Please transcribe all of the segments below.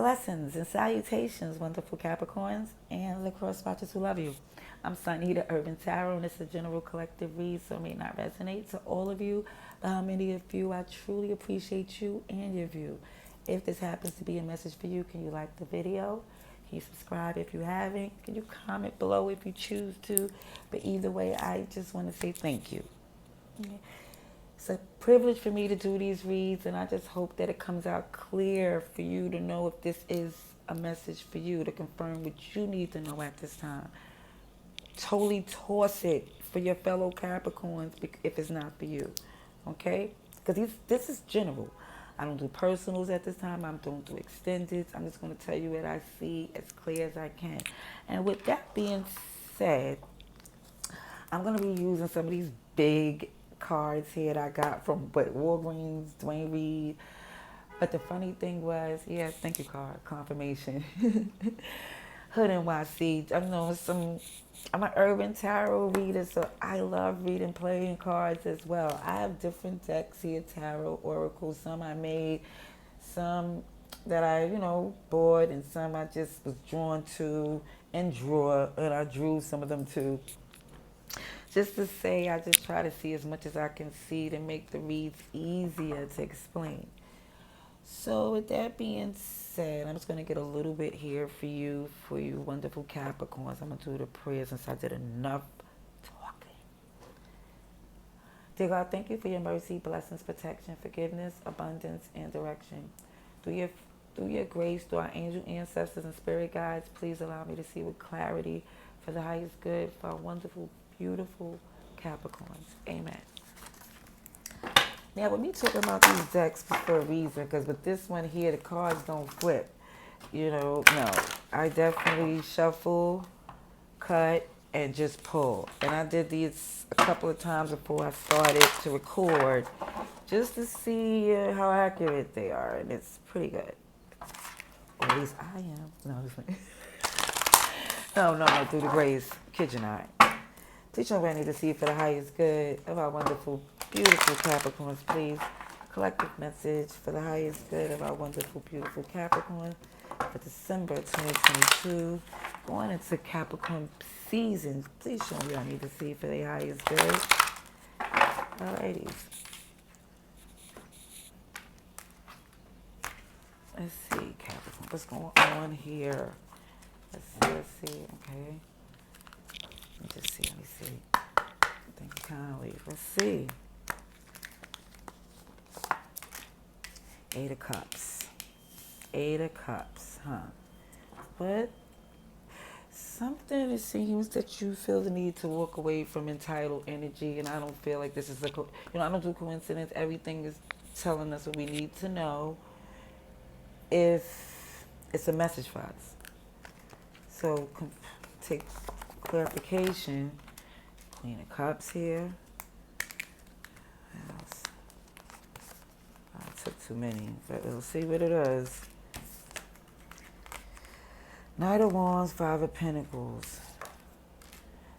Blessings and salutations, wonderful Capricorns and lacrosse watchers who love you. I'm Sunni, the Urban Tarot, and it's a general collective read, so it may not resonate to all of you. But how many of you, I truly appreciate you and your view. If this happens to be a message for you, can you like the video? Can you subscribe if you haven't? Can you comment below if you choose to? But either way, I just want to say thank you. Yeah. It's a privilege for me to do these reads, and I just hope that it comes out clear for you to know if this is a message for you, to confirm what you need to know at this time. Totally toss it for your fellow Capricorns if it's not for you, okay? Because this is general. I don't do personals at this time. I don't do extendeds. I'm just going to tell you what I see as clear as I can. And with that being said, I'm going to be using some of these big cards here that I got from Walgreens, Dwayne Reed. But the funny thing was, yes, thank you, card confirmation. Hood NYC. I'm an urban tarot reader, so I love reading playing cards as well. I have different decks here, tarot, oracles. Some I made, some that I, bought, and some I just was drawn to and I drew some of them too. Just to say, I just try to see as much as I can see to make the reads easier to explain. So with that being said, I'm just going to get a little bit here for you wonderful Capricorns. I'm going to do the prayers since I did enough talking. Dear God, thank you for your mercy, blessings, protection, forgiveness, abundance, and direction. Through your grace, through our angel ancestors and spirit guides, please allow me to see with clarity for the highest good for our wonderful, beautiful Capricorns. Amen. Now, with me talking about these decks for a reason, because with this one here, the cards don't flip. No. I definitely shuffle, cut, and just pull. And I did these a couple of times before I started to record, just to see how accurate they are. And it's pretty good. Or at least I am. No, through the grace. Kid you not. Teach me what I need to see for the highest good of our wonderful, beautiful Capricorns, please. Collective message for the highest good of our wonderful, beautiful Capricorn for December 2022. Going into Capricorn season. Please show me what I need to see for the highest good. Alrighty. Let's see, Capricorn. What's going on here? Let's see. Okay. Let me see. Thank you kindly. Let's see. Eight of Cups, huh? But something, it seems that you feel the need to walk away from entitled energy, and I don't feel like this is I don't do coincidence. Everything is telling us what we need to know if it's a message for us. So take clarification. Queen of Cups here. What else? I took too many, but we'll see what it is. Knight of Wands, Five of Pentacles.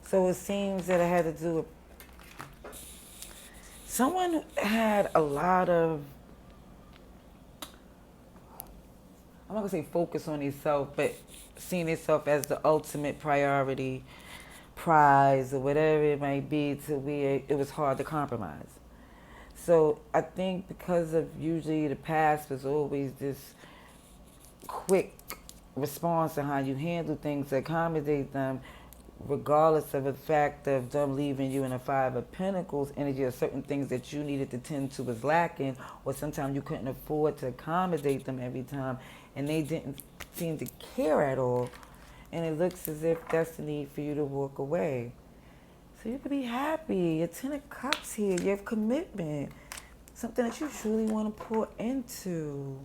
So it seems that it had to do with someone had a lot of, I'm not going to say focus on yourself, but seeing yourself as the ultimate priority, prize, or whatever it might be, to where it was hard to compromise. So I think because of usually the past was always this quick response to how you handle things to accommodate them, regardless of the fact of them leaving you in a Five of Pentacles energy, or certain things that you needed to tend to was lacking, or sometimes you couldn't afford to accommodate them every time, and they didn't seem to care at all. And it looks as if destiny for you to walk away. So you could be happy. Your Ten of Cups here. You have commitment. Something that you truly want to pour into.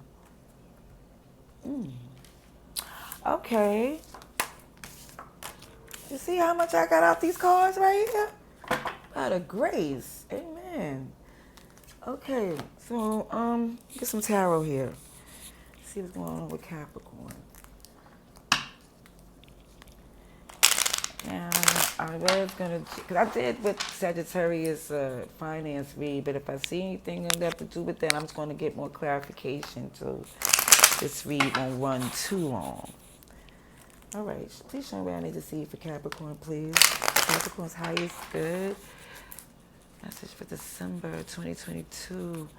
Okay. You see how much I got out these cards right here? By the grace. Amen. Okay. So, get some tarot here. See what's going on with Capricorn. Now, I was going to, because I did with Sagittarius finance read, but if I see anything that have to do with that, I'm just going to get more clarification too. This read won't run too long. All right, please show me what I need to see for Capricorn, please. Capricorn's highest good. Message for December 2022.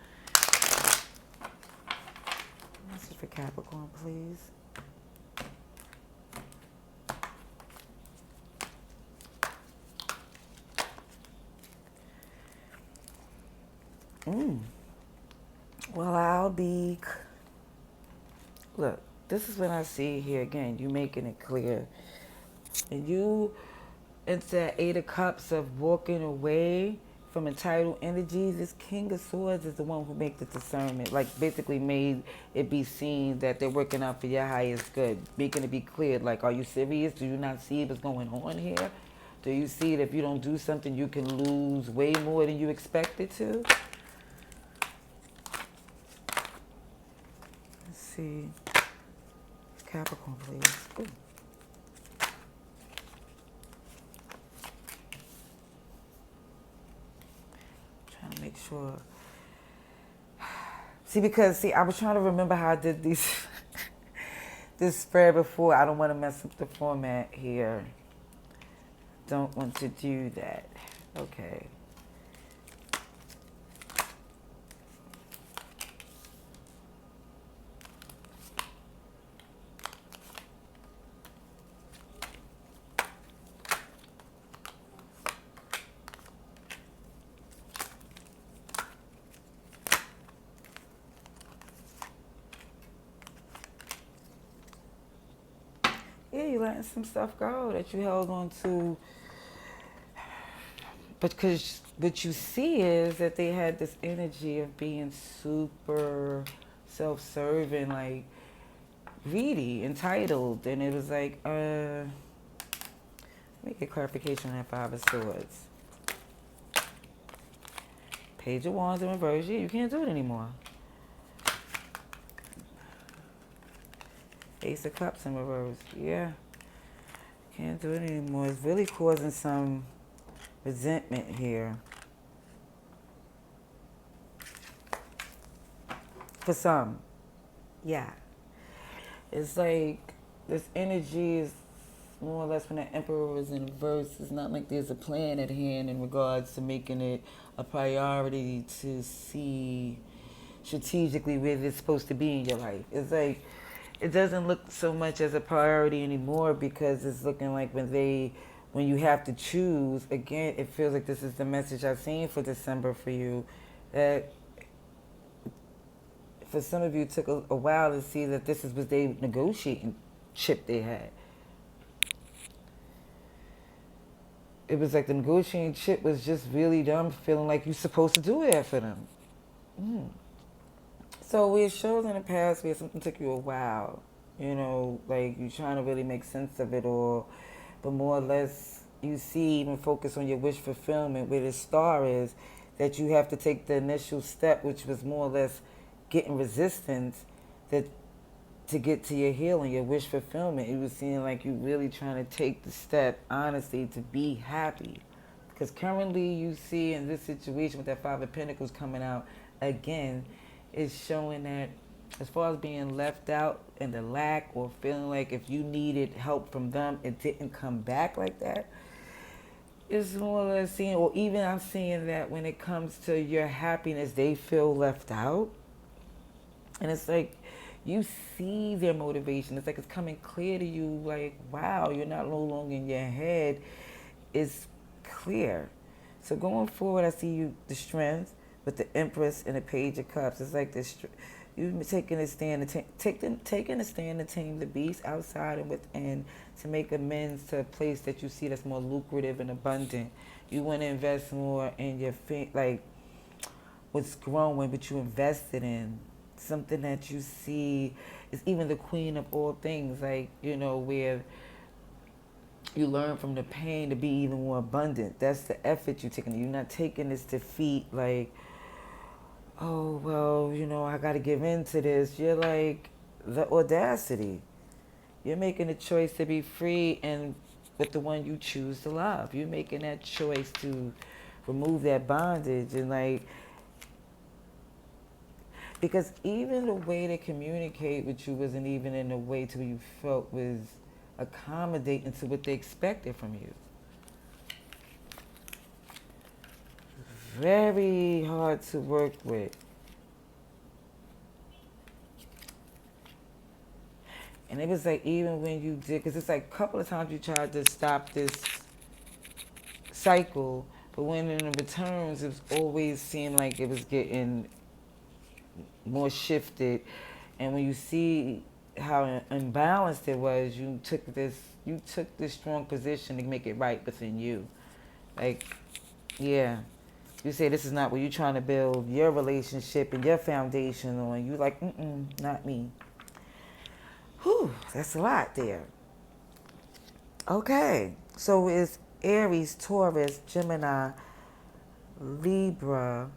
Message for Capricorn, please. Well, I'll be... Look, this is what I see here again. You making it clear. And you, it's that Eight of Cups of walking away from entitled energies. This King of Swords is the one who makes the discernment. Like, basically made it be seen that they're working out for your highest good. Making it be clear. Like, are you serious? Do you not see what's going on here? Do you see that if you don't do something, you can lose way more than you expected to? Let's see. Capricorn, please. Ooh. Trying to make sure. See, I was trying to remember how I did these this spread before. I don't want to mess up the format here. Don't want to do that. Okay. Yeah, you letting some stuff go that you held on to. But because what you see is that they had this energy of being super self-serving, like greedy, entitled. And it was like, let me get clarification on that Five of Swords. Page of Wands in reverse. Yeah, you can't do it anymore. Ace of Cups in reverse. Yeah. Can't do it anymore. It's really causing some resentment here. For some. Yeah. It's like this energy is more or less when the Emperor is in reverse. It's not like there's a plan at hand in regards to making it a priority to see strategically where it's supposed to be in your life. It's like it doesn't look so much as a priority anymore because it's looking like when you have to choose, again, it feels like this is the message I've seen for December for you, that for some of you it took a while to see that this was their negotiating chip they had. It was like the negotiating chip was just really dumb, feeling like you're supposed to do that for them. So it shows in the past where something took you a while, you know, like you're trying to really make sense of it all, but more or less you see even focus on your wish fulfillment where the star is, that you have to take the initial step, which was more or less getting resistance to get to your healing, your wish fulfillment. It was seeming like you really trying to take the step, honestly, to be happy. Because currently you see in this situation with that Five of Pentacles coming out again, is showing that as far as being left out and the lack or feeling like if you needed help from them, it didn't come back like that. It's more or less seeing, or even I'm seeing that when it comes to your happiness, they feel left out. And it's like you see their motivation. It's like it's coming clear to you like, wow, you're not no longer in your head. It's clear. So going forward, I see you, the strength, with the Empress and the Page of Cups. It's like this, you taking a stand to taking a stand to tame the beast outside and within, to make amends to a place that you see that's more lucrative and abundant. You want to invest more in your like what's growing, but you invested in something that you see is even the Queen of all things, like, you know, where you learn from the pain to be even more abundant. That's the effort you're taking. You're not taking this defeat like, oh, well, you know, I got to give in to this. You're like, the audacity. You're making a choice to be free and with the one you choose to love. You're making that choice to remove that bondage. And like, Because even the way they communicate with you wasn't even in a way to you felt was accommodating to what they expected from you. Very hard to work with. And it was like even when you did, because it's like a couple of times you tried to stop this cycle, but when in the returns, it was always seemed like it was getting more shifted. And when you see how imbalanced it was, you took this strong position to make it right within you. Like, yeah. You say this is not what you're trying to build your relationship and your foundation on. You like, not me. Whew, that's a lot there. Okay, so it's Aries, Taurus, Gemini, Libra,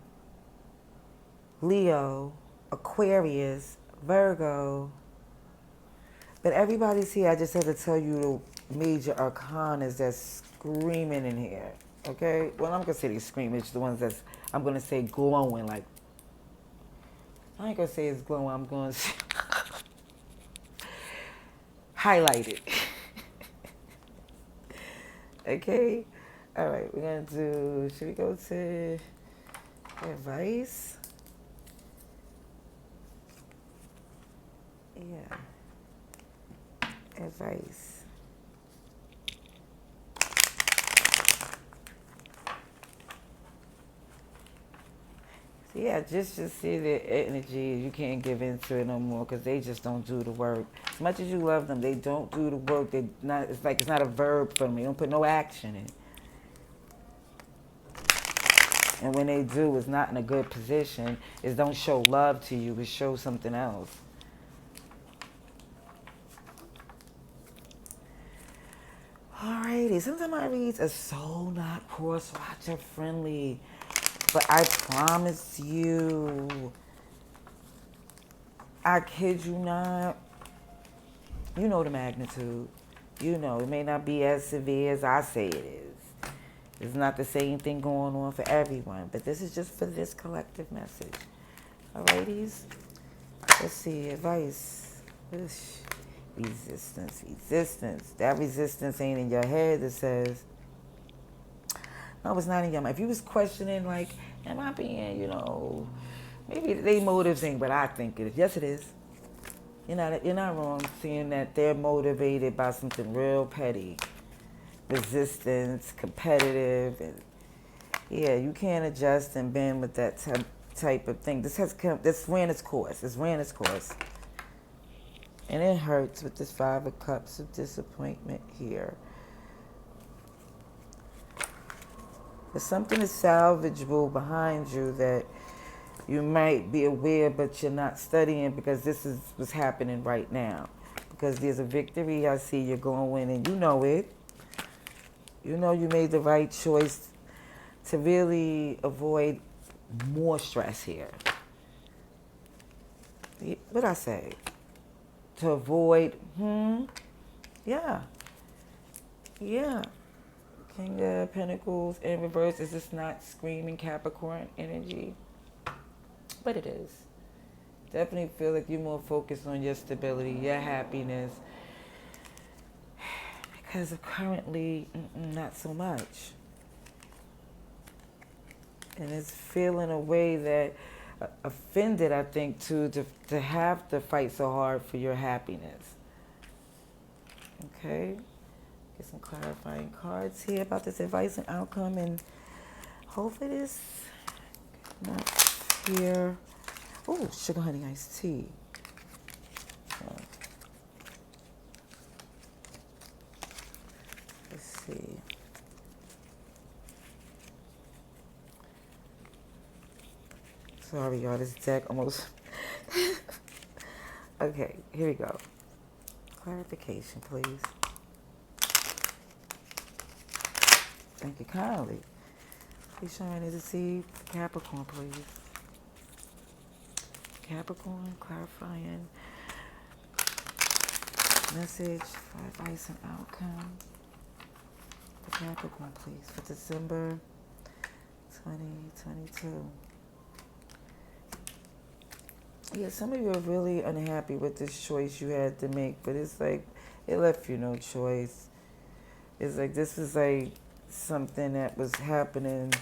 Leo, Aquarius, Virgo. But everybody's here. I just had to tell you the major arcanas that's screaming in here. Okay? Well, I'm going to say they screaming. It's the ones that's, I'm going to say glowing. Like, I ain't going to say it's glowing. I'm going to say highlighted. Okay? All right. We're going to do, should we go to advice? Yeah. Advice. So yeah, just see the energy. You can't give into it no more because they just don't do the work. As much as you love them, they don't do the work. They not. It's like it's not a verb for them. They don't put no action in. And when they do, it's not in a good position. It don't show love to you. It shows something else. Alrighty, sometimes my reads are so not cross-watcher friendly. But I promise you, I kid you not, you know the magnitude. You know, it may not be as severe as I say it is. It's not the same thing going on for everyone, but this is just for this collective message. Alrighties? Let's see, advice. Resistance. That resistance ain't in your head. It says, no, it's not in your mind. If you was questioning, like, am I being, maybe they motives ain't what I think it is. Yes, it is. You're not wrong seeing that they're motivated by something real petty. Resistance, competitive, and yeah, you can't adjust and bend with that type of thing. This ran its course. And it hurts with this 5 of Cups of disappointment here. There's something that's salvageable behind you that you might be aware, but you're not studying because this is what's happening right now. Because there's a victory I see you're going to win, and you know it. You know you made the right choice to really avoid more stress here. What'd I say? To avoid, yeah. King of Pentacles in reverse. Is this not screaming Capricorn energy? But it is. Definitely feel like you're more focused on your stability, your happiness. Because of currently, not so much. And it's feeling a way that offended, I think, to have to fight so hard for your happiness. Okay? Get some clarifying cards here about this advice and outcome, and hopefully this not here. Oh, sugar honey iced tea. Let's see. Sorry, y'all. This deck almost. Okay, here we go. Clarification, please. Thank you kindly. Please shine as a seed for Capricorn, please. Capricorn, clarifying message for advice and outcome for Capricorn, please, for December 2022. Yeah, some of you are really unhappy with this choice you had to make, but it's like it left you no choice. It's like this is like something that was happening.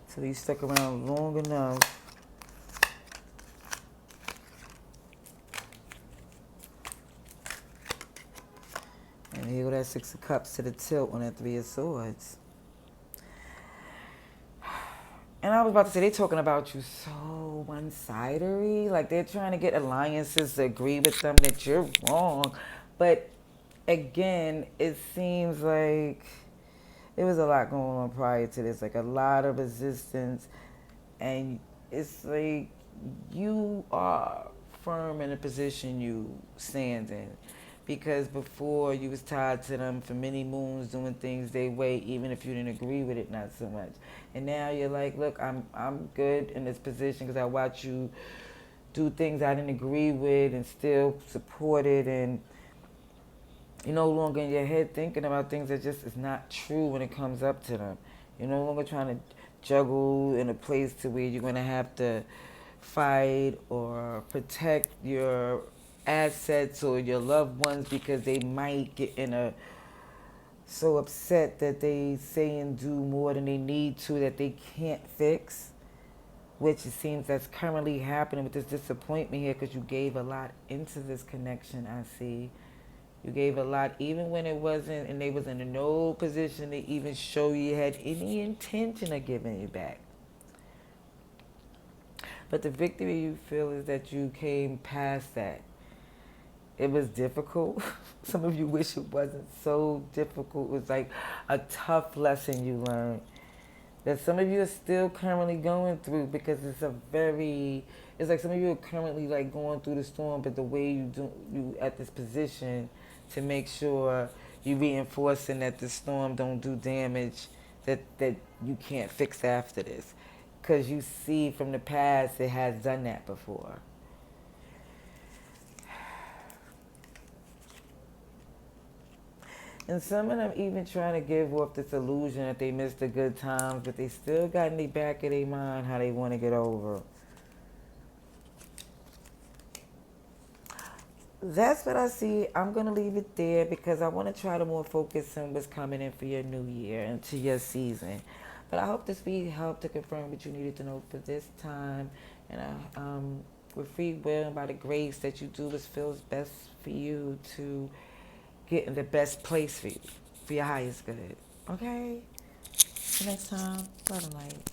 So you stuck around long enough. And here go that Six of Cups to the tilt on that Three of Swords. And I was about to say, they're talking about you so one-sided. Like they're trying to get alliances to agree with them that you're wrong. But again, it seems like there was a lot going on prior to this. Like a lot of resistance. And it's like you are firm in the position you stand in. Because before you was tied to them for many moons doing things their way, even if you didn't agree with it, not so much. And now you're like, look, I'm good in this position because I watch you do things I didn't agree with and still support it, and you're no longer in your head thinking about things that just is not true when it comes up to them. You're no longer trying to juggle in a place to where you're going to have to fight or protect your assets or your loved ones because they might get in a so upset that they say and do more than they need to that they can't fix, which it seems that's currently happening with this disappointment here because you gave a lot into this connection. I see you gave a lot even when it wasn't, and they was in no position to even show you had any intention of giving it back. But the victory you feel is that you came past that. It was difficult. Some of you wish it wasn't so difficult. It was like a tough lesson you learned that some of you are still currently going through because it's like some of you are currently like going through the storm, but the way you at this position to make sure you reinforcing that the storm don't do damage that you can't fix after this. Because you see from the past it has done that before. And some of them even trying to give off this illusion that they missed the good times, but they still got in the back of their mind how they want to get over. That's what I see. I'm going to leave it there because I want to try to more focus on what's coming in for your new year and to your season. But I hope this video helped to confirm what you needed to know for this time. And with free will and by the grace that you do what feels best for you to get in the best place for you, for your highest good. Okay? Till next time, love and light.